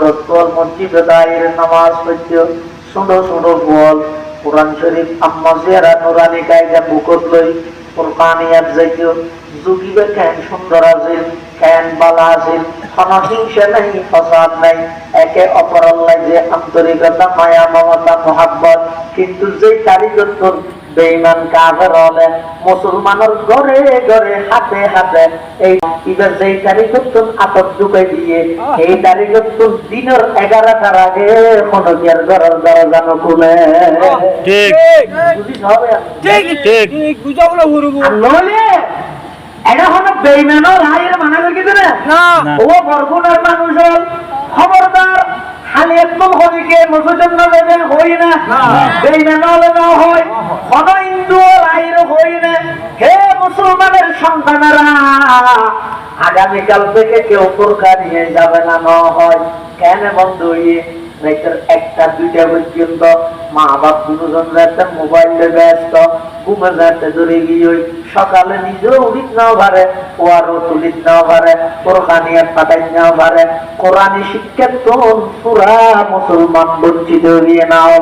বরত্তর মসজিদে দায়ের নামাজ পড়তে সুন্দর সুন্দর বল কোরআন শরীফ আম্মা জিয়ারা নুরানি কায়দা বুকত লই কোরআনিয়াত যাইতো যুগিবে কেন সুন্দর আজিল কেন বালা আজিল কোনো হিংসা নাই ফাসাদ নাই একে অপরের লাগে আন্তরিকতা মায়া মমতা মোহাব্বত কিন্তু যে কারিগর বেঈমান কাফের হলে মুসলমানের ঘরে ঘরে হাতে হাতে এই এবার যেই তারিখত আতত ঢুকাই দিয়ে এই তারিখত দিনের 11টার আগে কোনো গিয়ার ঘরের দরজা খুলে ঠিক বুঝিস হবে ঠিক ঠিক ঠিক বুঝাবো হুরুবু নলে এটা হলো বেঈমানের রায়ের মানা গিয়ে না ও বরগুনার মানুষ খবরদার খালি একদম হলিকে মুসলমান না হই না বেঈমান হলে না হয় কোন হিন্দু রায়ের হই না হে মুসলমানের সন্তানেরা আগামীকাল থেকে কেউ বোরকা নিয়ে যাবে না হয় কেন বন্ধু রাতের 1টা 2টা পর্যন্ত মা বাপ দুজন রাতে মোবাইলে ব্যস্ত ঘুমে যাতে ধরে গিয়ে সকালে নিজেও উঠিত নাও পারে ওয়ারও তুলিত নাও পারে কোরআনিয়াত পাঠাই নাও পারে কোরআনি শিক্ষা তো পুরা মুসলমান বঞ্চিত হয়ে নাও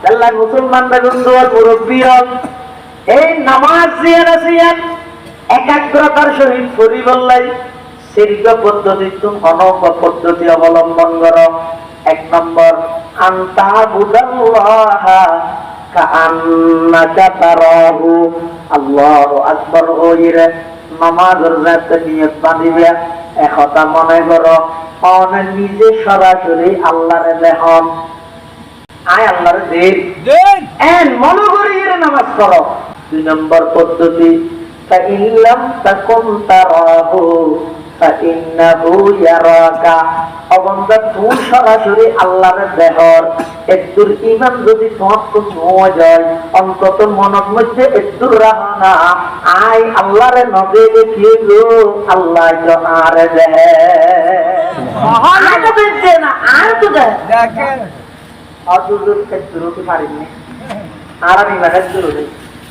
আল্লাহ মুসলমানরা বন্ধু আর মুরব্বী এই নামাজ জিয়ান একাগ্রতার সহিত করি বললাই শীর্ঘ পদ্ধতি তুমি অনব পদ্ধতি অবলম্বন করো 1 নম্বর আনতা বুদাল্লাহ কাআন্নাকা তারাহু আল্লাহু আকবার ওইরে নামাজের যাতে নিয়ত বাঁধিবে একথা মনে করো অনে নিজে সরাসরি আল্লাহরে দেখুন আয় আল্লাহরে দেন এন মনে করি এর নামাজ করো 2 নম্বর পদ্ধতি فإن لم تكن تراه فإنه يراك অবন্ধা তুই সরাসরি আল্লাহর দেহর একটুর ইমান যদি তোমার তো নয় যায় অন্তত মনের মধ্যে একটু রাখো না আই আল্লাহরে নবে দেখিয়ে গো আল্লাহ তো আর দেহে আর তো দেখছে না আর তো দেখেন অদূর একটু রুটি পারিনি আর আমি মানে জরুরি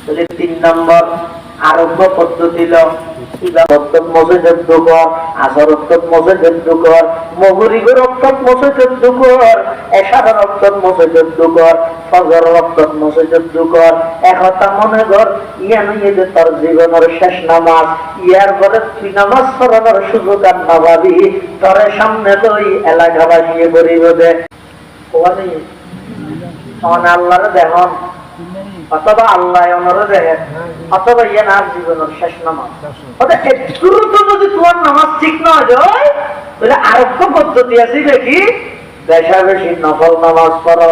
তাহলে 3 নম্বর আরোগ্য পদ্ধতি ল ইবাদত মসজিদের দুকর আসরত মসজিদের দুকর মগরিবের রক্তত মসজিদের দুকর এশার রক্তত মসজিদের দুকর ফজর রক্তত মসজিদের দুকর একতা মনে কর ইয়া নিয়ে যে তোর জীবনের শেষ নামাজ ইয়ার পরে তুই নামাজ পড়ানোর সুযোগ আর না পাবি তোর সামনে লই এলাকাবাসী গরিব দে ওখানে আল্লাহরে দেখুন অথবা আল্লাহ অনরে দেখে অথবা ইয়ে না জীবনের শেষ নামাজ একটু যদি তোমার নামাজ ঠিক না যায় তাহলে আরোগ্য পদ্ধতি আছে দেখি বেশা বেশি নফল নামাজ পড়ো